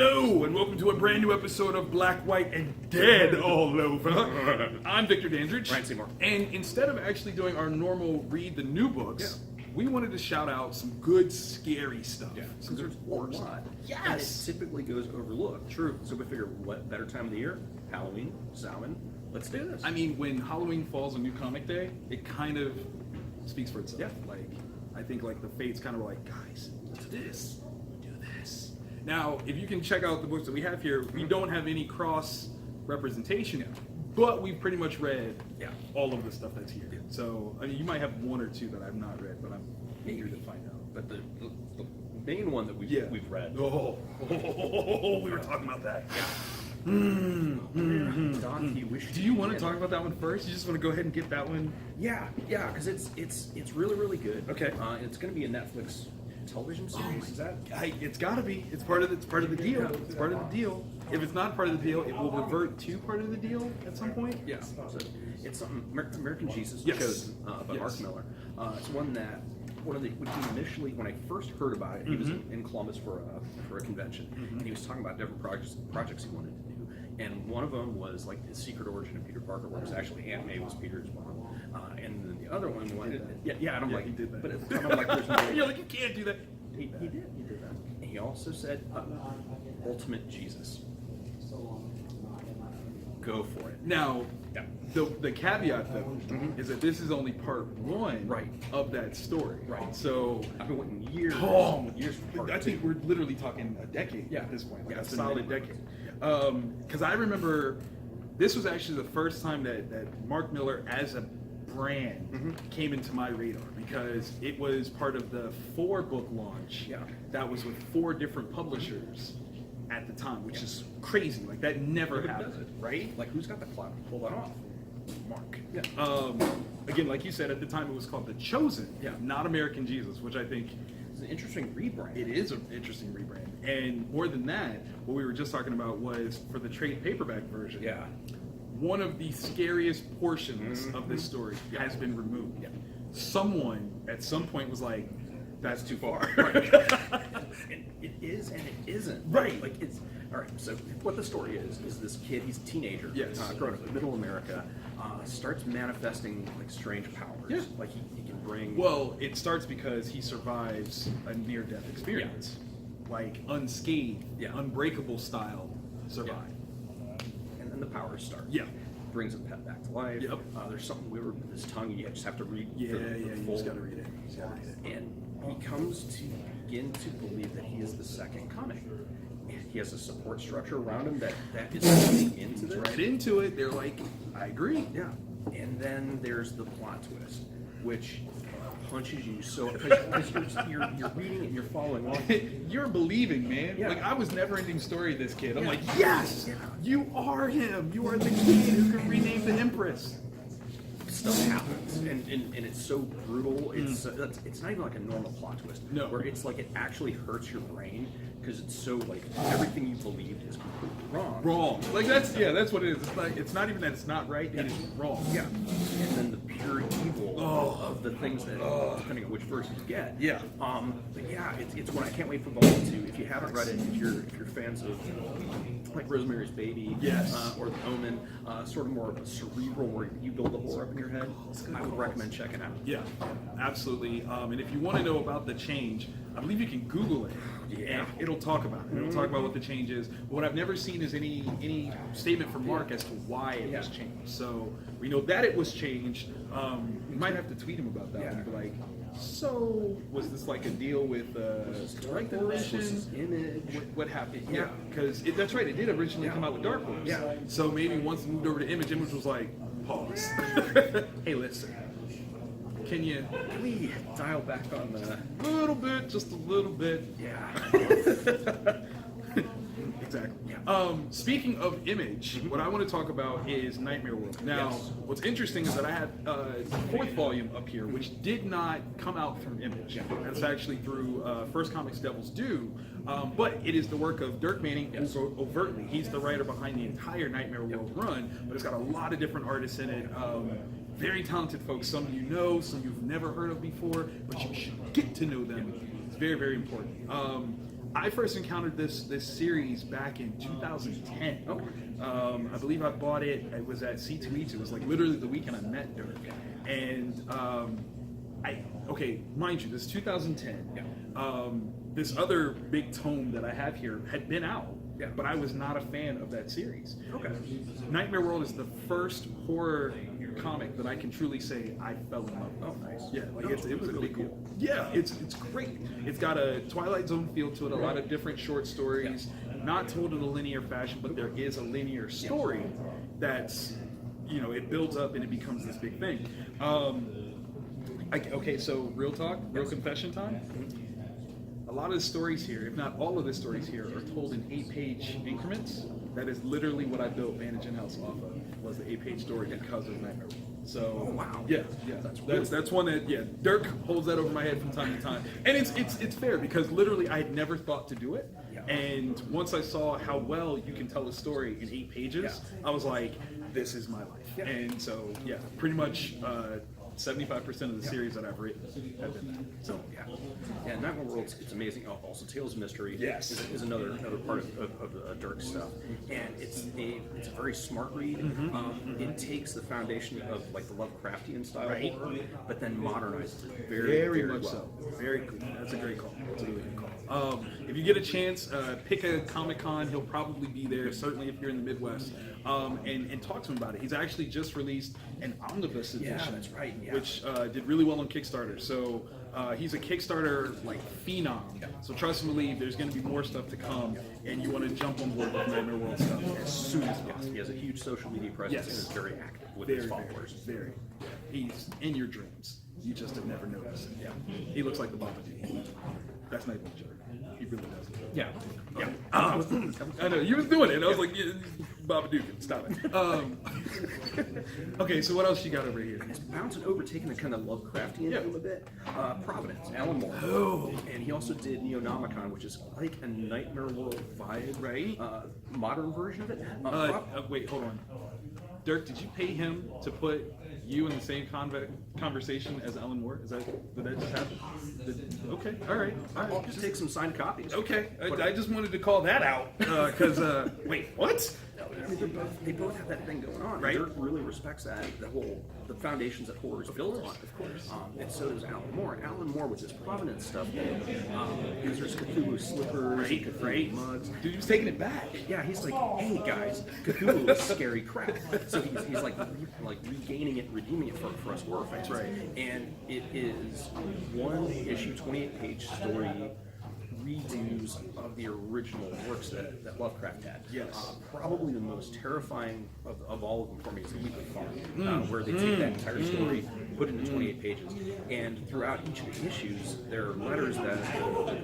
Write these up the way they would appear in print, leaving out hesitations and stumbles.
Hello, and welcome to a brand new episode of Black, White, and Dead all over. I'm Victor Dandridge. Ryan Seymour. And instead of actually doing our normal read the new books, we wanted to shout out some good, scary stuff. Yeah, Some because good there's horror a stuff. lot. Yes. And it typically goes overlooked. True. So we figure, what better time of the year? Halloween, Samhain. Let's do this. I mean, when Halloween falls on New Comic Day, it kind of speaks for itself. Yeah. Like, I think like the fates kind of were like, guys, let's do this. Do this. Now, if you can check out the books that we have here, we don't have any cross representation, but we've pretty much read all of the stuff that's here. So, I mean, you might have one or two that I've not read, but I'm eager to find out. But the main one that we've read. We were talking about that. Donkey Wish. Do you want to talk about that one first? You just want to go ahead and get that one? Yeah, because it's really, really good. Okay. It's going to be a Netflix television series. Is that? It's got to be. It's part of the deal. Yeah. It's part of the deal. If it's not part of the deal, it will revert to part of the deal at some point. Yeah. So it's something American Jesus Yes. Chosen by Mark Miller. It's one that when he initially, when I first heard about it, he was in Columbus for a convention, and he was talking about different projects he wanted to do. And one of them was like the secret origin of Peter Parker, where it was actually Aunt May was Peter's mom, and then the other one was and I'm like, he did that. But at the time I'm like, there's no. You're like, you can't do that. He did that. And he also said, Ultimate Jesus. Go for it. Now, Yeah. the caveat though is that this is only part one of that story. Right. So I've been waiting years. Years for part I think two. we're literally talking a decade at this point. Like a solid decade. Because I remember this was actually the first time that Mark Miller as a brand came into my radar, because it was part of the 4-book launch that was with 4 different publishers at the time, which is crazy. Like, that never happened, right? Like, who's got the clout to pull that off? Mark. Yeah. Again, like you said, at the time it was called The Chosen, not American Jesus, which I think It's an interesting rebrand. it is an interesting rebrand. And more than that, what we were just talking about was for the trade paperback version. Yeah. One of the scariest portions of this story has been removed. Yeah. Someone at some point was like, that's too far. And it is and it isn't. Right. Like, it's all right. So what the story is this kid, he's a teenager, growing up in middle America, starts manifesting like strange powers. Yeah. Like he can bring. Well, it starts because he survives a near-death experience. Like unscathed, unbreakable style survive. And then the powers start. Yeah. Brings a pet back to life. Yep. There's something weird with his tongue. You just have to read. You full. just gotta read it. You just gotta read it. And he comes to begin to believe that he is the second coming. And he has a support structure around him that is leading into this. Right into it. They're like, I agree. Yeah. And then there's the plot twist, which punches you so because you're reading it and you're following along. You're believing, man. Yeah. Like, I was never ending story of this kid. I'm Yeah. like, yes, you are him. You are the kid who can rename the Empress. Stuff happens, and it's so brutal. It's not even like a normal plot twist. No. Where it's like it actually hurts your brain because it's so like everything you believed is completely wrong. Wrong. Like, that's what it is. It's not even that it's not right. It is wrong. Yeah. And then the pure evil of the things that, depending on which version you get. Yeah. But yeah, it's one I can't wait for Volume 2. If you haven't read it, if you're fans of like Rosemary's Baby, or The Omen, sort of more of a cerebral where you build the horror up in your head, I would recommend checking out. Yeah, absolutely. And if you want to know about the change, I believe you can Google it. Yeah. And it'll talk about it. It'll talk about what the change is. But what I've never seen is any statement from Mark as to why it was changed. So we know that it was changed. We might have to tweet him about that and be like, so was this like a deal with Dark Horse? Image? What happened? Yeah, because that's right. It did originally come out with Dark Horse. Yeah. So maybe once it moved over to Image, Image was like, pause. Hey, listen. Can we dial back on the little bit, just a little bit? Yeah. Exactly. Yeah. Speaking of Image, what I want to talk about is Nightmare World. Now, what's interesting is that I have the 4th volume up here, which did not come out from Image. That's actually through First Comics Devils Do, but it is the work of Dirk Manning, overtly. He's the writer behind the entire Nightmare World run, but it's got a lot of different artists in it. Very talented folks. Some you know, some you've never heard of before, but you should get to know them. It's very, very important. I first encountered this series back in 2010. Okay. I believe I bought it. It was at C2E2. It was like literally the weekend I met Dirk. And mind you, this is 2010. Yeah. This other big tome that I have here had been out, Yeah. but I was not a fan of that series. Okay. Nightmare World is the first horror comic that I can truly say I fell in love with. Oh, nice. Yeah, like No, it was a really big cool. deal. Yeah, it's great. It's got a Twilight Zone feel to it, a lot of different short stories, not told in a linear fashion, but there is a linear story that's, it builds up and it becomes this big thing. Okay, so real talk, real confession time. A lot of the stories here, if not all of the stories here, are told in 8-page increments. That is literally what I built Bandage and House off of, was the 8-page story because of Nightmare. So, wow. Yeah, that's one that, Dirk holds that over my head from time to time. And it's fair, because literally I had never thought to do it. Yeah. And once I saw how well you can tell a story in 8 pages, I was like, this is my life. Yeah. And so, pretty much 75% of the series that I've written have been that. So, Yeah, Nightmare World, it's amazing. Also, Tales of Mystery Yes. is another part of Dirk's stuff, and it's a very smart read. It takes the foundation of like the Lovecraftian style horror, but then modernizes it very much well. so. Very cool. That's a great call. That's a really good call. If you get a chance, pick a Comic-Con. He'll probably be there, certainly if you're in the Midwest, and talk to him about it. He's actually just released an omnibus edition. Yeah, that's right. Yeah. Which did really well on Kickstarter. So he's a Kickstarter phenom. So trust and believe, there's going to be more stuff to come, and you want to jump on board with Nightmare World stuff as soon as possible. He has a huge social media presence and is very active with his followers. Very. He's in your dreams. You just have never noticed. Yeah. He looks like the Babadook. That's not even a joke. He really does. Yeah. I know, you was doing it. I was like, Babadook, stop it. Okay, so what else you got over here? It's bouncing over, taking the kind of Lovecraftian theme a bit. Providence, Alan Moore. Oh. And he also did Neonomicon, which is like a Nightmare World vibe, Right. Modern version of it. Wait, hold on. Dirk, did you pay him to put you in the same conversation as Alan Moore? Did that just happen? Okay, all right. I'll just take some signed copies. Okay, I just wanted to call that out because wait, what? I mean, they both have that thing going on. Right. Dirk really respects that, the foundations that horror is built on. Of course. And so does Alan Moore. Alan Moore with his Providence stuff, there's Cthulhu slippers, Cthulhu mugs. Dude, he was taking it back. Yeah, he's like, hey guys, Cthulhu is scary crap. So he's like regaining it, redeeming it for us horror fans. Right. And it is one issue, 28-page story redos of the original works that Lovecraft had. Yes. Probably the most terrifying of all of them for me is the Weekly Farm, where they take that entire story, put it into 28 pages, and throughout each of the issues, there are letters that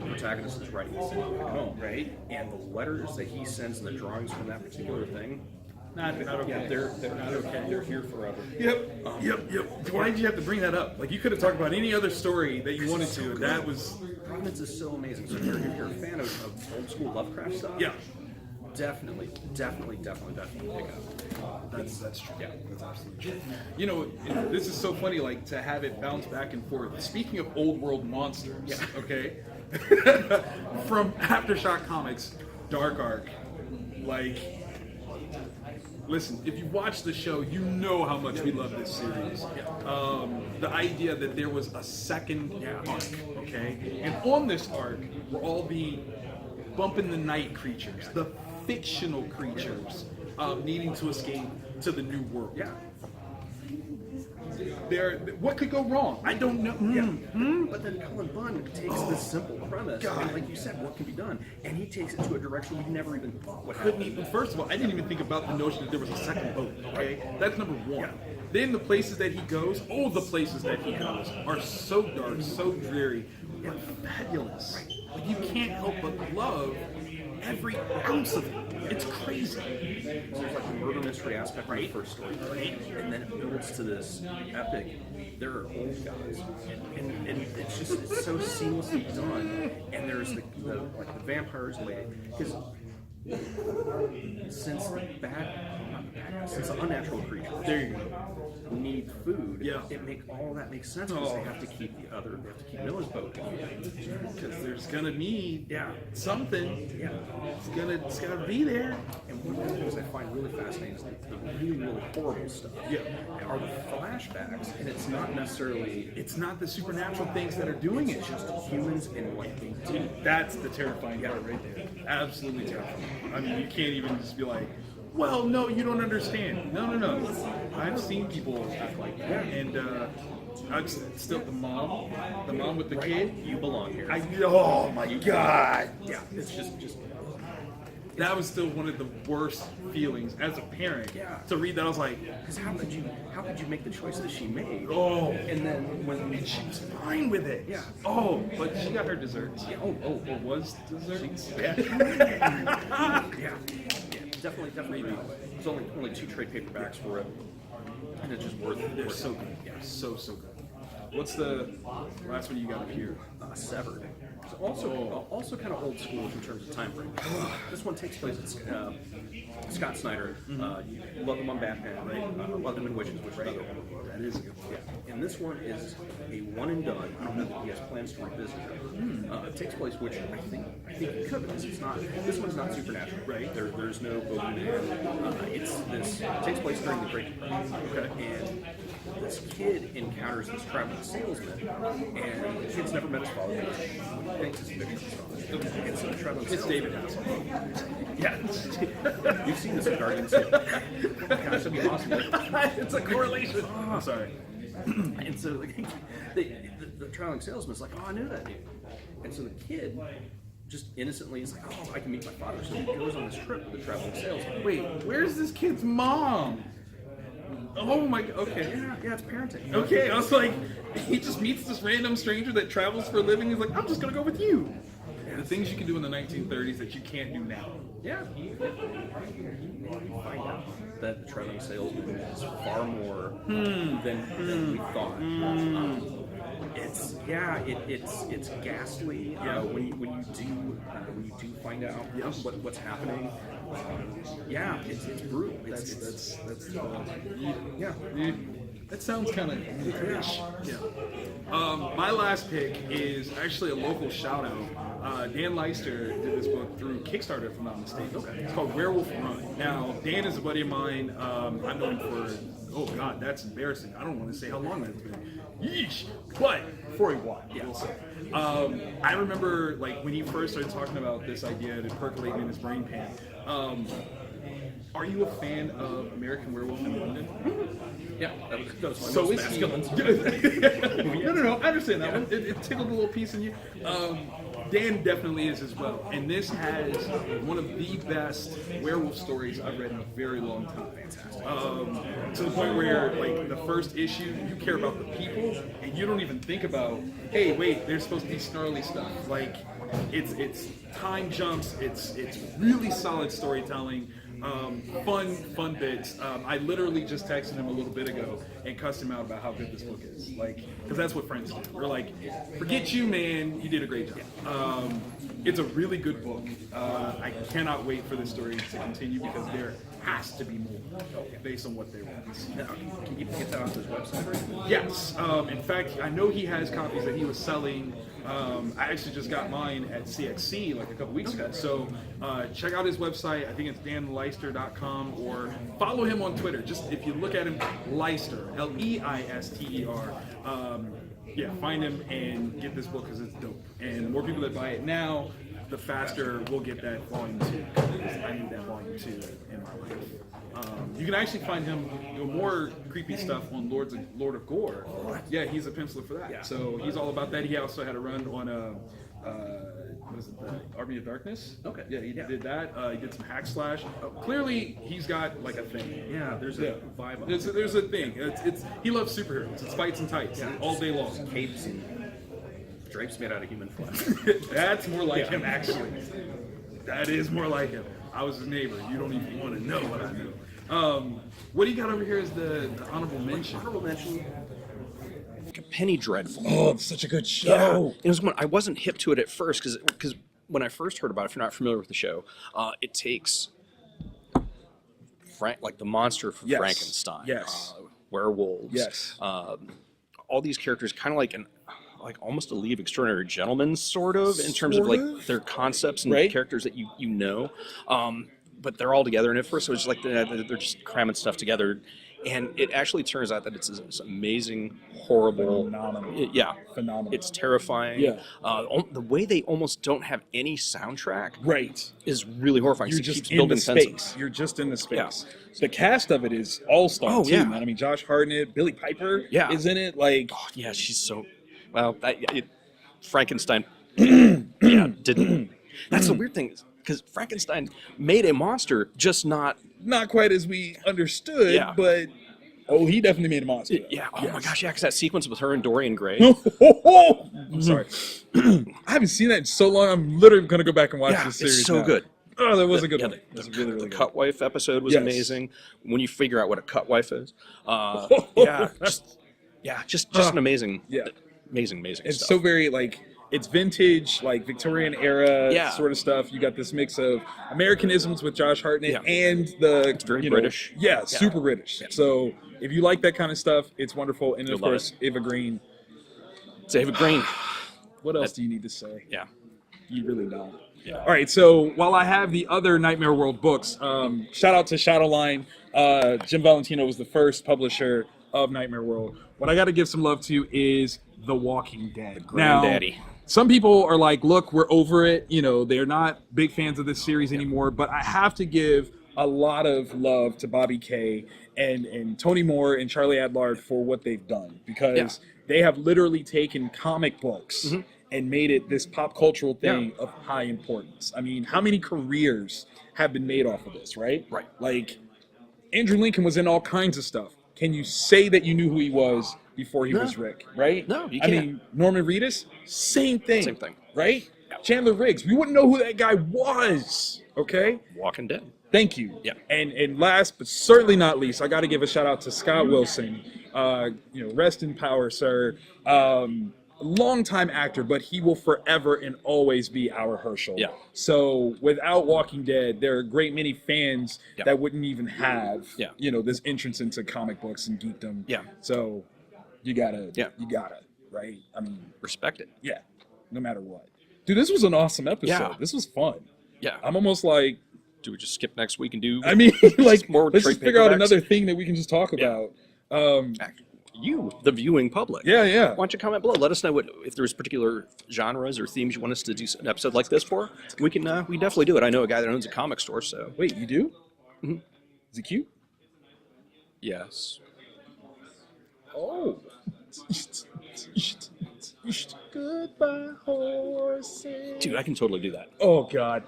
the protagonist is writing to send back home. Right. And the letters that he sends and the drawings from that particular thing, Not okay. yeah, they're not okay. They're here forever. Yep. Why did you have to bring that up? Like, you could have talked about any other story that you wanted to, and that was... Providence is so amazing. So if you're a fan of old school Lovecraft stuff, definitely pick up. That's true. Yeah, that's absolutely true. You know, this is so funny, like, to have it bounce back and forth. Speaking of old world monsters, okay? From AfterShock Comics, Dark Arc, like... Listen, if you watch the show, you know how much we love this series. The idea that there was a second arc, okay? And on this arc were all the bump in the night creatures, the fictional creatures needing to escape to the new world. Yeah. What could go wrong? I don't know. But then Cullen Bunn takes this simple premise, and like you said, what can be done? And he takes it to a direction we never even thought would happen. First of all, I didn't even think about the notion that there was a second boat, okay? That's number one. Then the places that he goes, all the places that he goes are so dark, so dreary, but fabulous. Like, you can't help but love every ounce of it. It's crazy. So there's like a murder mystery aspect in the first story, and then it builds to this epic. There are old guys, and it's so seamlessly done. And there's the vampires, because since since the unnatural creatures There you go. need food, Yeah. all that makes sense because they have to keep Noah's boat going. Because there's gonna be Yeah. something. Yeah. It's gotta be there. And one of the things I find really fascinating is the really horrible stuff. Yeah. Are the flashbacks, and it's not necessarily. It's not the supernatural things that are doing it. It's just humans and what they do. That's the terrifying part right there. Absolutely terrifying. I mean, you can't even just be like, well, no, you don't understand. No. I've seen people act like that, and I'm still the mom with the kid. You belong here. Oh my God! Yeah, it's just. That was still one of the worst feelings as a parent. Yeah. To read that, I was like, Because how could you make the choice that she made? oh. And then when She was fine with it. Yeah. Oh, but she got her desserts. yeah, Or was desserts? yeah. Yeah, definitely. There's only 2 trade paperbacks for it, and it's just worth it. They're so good. Yeah, so good. What's the last one you got up here? Severed. So also kind of old school in terms of time frame. This one takes place at Scott Snyder. You love him on Batman, right? Love him in Witches, which is another one. That is a good one. Yeah. And this one is a one and done. I don't know that he has plans to revisit it. It takes place, which I think he could, because it's not. This one's not supernatural, right? There's no boogeyman. It takes place during the Great Depression. Okay. And this kid encounters this traveling salesman, and the kid's never met his father. He thinks it's Victor's father. And so the traveling It's salesman. David Hasselhoff. Yeah. You've seen this in Guardians. Oh my gosh, that'd be awesome. It's a correlation. I'm sorry. And so the traveling salesman's like, oh, I knew that dude. And so the kid just innocently is like, oh, I can meet my father. So he goes on this trip with the traveling salesman. Wait, where's this kid's mom? Oh my. Okay. Yeah, it's parenting. Okay, I was like, he just meets this random stranger that travels for a living. He's like, I'm just gonna go with you. The things you can do in the 1930s that you can't do now. Yeah. You find out that the traveling salesman is far more than we thought. It's ghastly when you do find out what's happening. It's brutal. That's Yeah. That sounds kind of rich. Yeah. My last pick is actually a local shout out. Dan Leister did this book through Kickstarter, if I'm not mistaken. Okay. It's called WereWolf Run. Now, Dan is a buddy of mine. I've known him for, oh God, that's embarrassing. I don't want to say how long that's been. Yeesh. But for a while, we'll say. I remember, like, when he first started talking about this idea to percolate in his brain pan. Are you a fan of American Werewolf in London? Yeah, that was my So most is he? masculine. No, I understand that one. It tickled a little piece in you. Dan definitely is as well. And this has one of the best werewolf stories I've read in a very long time. Fantastic. To the point where, like, the first issue, you care about the people, and you don't even think about, hey, wait, there's supposed to be snarly stuff. Like, it's time jumps. It's really solid storytelling. Fun bits. I literally just texted him a little bit ago and cussed him out about how good this book is. Like, because that's what friends do. We're like, forget you, man. You did a great job. It's a really good book. I cannot wait for this story to continue because there has to be more based on what they wrote. Now, can you get that off his website? Right? Yes. In fact, I know he has copies that he was selling. I actually just got mine at CXC like a couple weeks ago. So check out his website. I think it's danleister.com, or follow him on Twitter. Just if you look at him, Leister, Leister. Find him and get this book because it's dope. And the more people that buy it now, the faster we'll get that volume 2. I need that volume 2 in my life. You can actually find him doing more creepy stuff on Lord of Gore. Yeah, he's a penciler for that. Yeah. So he's all about that. He also had a run on what is it, the Army of Darkness? Okay. Yeah, he did that. He did some hack slash. Clearly, he's got like a thing. Yeah, there's a vibe. There's a thing. He loves superheroes. It's fights and tights all day long. Capes and drapes made out of human flesh. That's more like him, actually. That is more like him. I was his neighbor. You don't even want to know what I know. What do you got over here is the honorable mention. Honorable mention. Penny Dreadful. Oh, it's such a good show. Yeah. It was one I wasn't hip to it at first because when I first heard about it, if you're not familiar with the show, it takes like the monster from Yes. Frankenstein, Yes. werewolves, Yes. all these characters, kind of like almost a League of Extraordinary Gentlemen, sort of, in terms of like Sort of. their concepts and Right. characters that you know. But they're all together, and at first it was just like they're just cramming stuff together, and it actually turns out that it's this amazing, horrible, Phenomenal. yeah, Phenomenal. it's terrifying. Yeah. The way they almost don't have any soundtrack Right. is really horrifying. You're It just keeps in building the tension. space. You're just in the space. Yeah. The cast of it is all-star Oh, too, yeah. man. I mean, Josh Hartnett, Billy Piper Yeah. is in it. Like, Oh, yeah, she's so well. Frankenstein, yeah, didn't. That's the weird thing, because Frankenstein made a monster, just not. not quite as we understood, Yeah. but he definitely made a monster. though. Yeah. Oh my Yes. gosh, yeah, because that sequence with her and Dorian Gray. I'm sorry. I haven't seen that in so long. I'm literally going to go back and watch Yeah, this series. it's so now. good. Oh, that was a good Yeah, one. That was really, the really good. cut wife episode was Yes. amazing. When you figure out what a cut wife is, just an amazing, Yeah. amazing It's stuff. so very like it's vintage, like Victorian era Yeah. sort of stuff. You got this mix of Americanisms with Josh Hartnett Yeah. and the It's very British. Yeah, super British. Yeah. So if you like that kind of stuff, it's wonderful. And You'll of love course, Eva Green. David Green. What else do you need to say? Yeah. You really don't. Yeah. All right, so while I have the other Nightmare World books, shout out to Shadowline. Jim Valentino was the first publisher of Nightmare World. What I got to give some love to is The Walking Dead. Granddaddy. Now, some people are like, look, we're over it. You know, they're not big fans of this series anymore, but I have to give a lot of love to Bobby Kay and Tony Moore and Charlie Adlard for what they've done, because they have literally taken comic books and made it this pop cultural thing of high importance. I mean, how many careers have been made off of this, right? Right. Like, Andrew Lincoln was in all kinds of stuff. Can you say that you knew who he was before he was Rick, right? No, you I can't. mean, Norman Reedus, same thing. Same thing. Right? Yeah. Chandler Riggs, we wouldn't know who that guy was, okay? Walking Dead. Thank you. Yeah. And last but certainly not least, I got to give a shout out to Scott Wilson. Rest in power, sir. Longtime actor, but he will forever and always be our Herschel. Yeah. So without Walking Dead, there are a great many fans that wouldn't even have, this entrance into comic books and geekdom. Yeah. So you gotta, right? I mean, Respect it. yeah, no matter what. Dude, this was an awesome episode. Yeah. This was fun. Yeah. I'm almost like, Do we just skip next week and do? I mean, like, more let's trade just figure out paperbacks? another thing that we can just talk Yeah. about. You, the viewing public. Yeah. Why don't you comment below? Let us know if there's particular genres or themes you want us to do an episode like this for. We can. We definitely do it. I know a guy that owns a comic store, so. Wait, you do? Mm-hmm. Is it cute? Yes. Oh. Goodbye, horses. Dude, I can totally do that. Oh, God.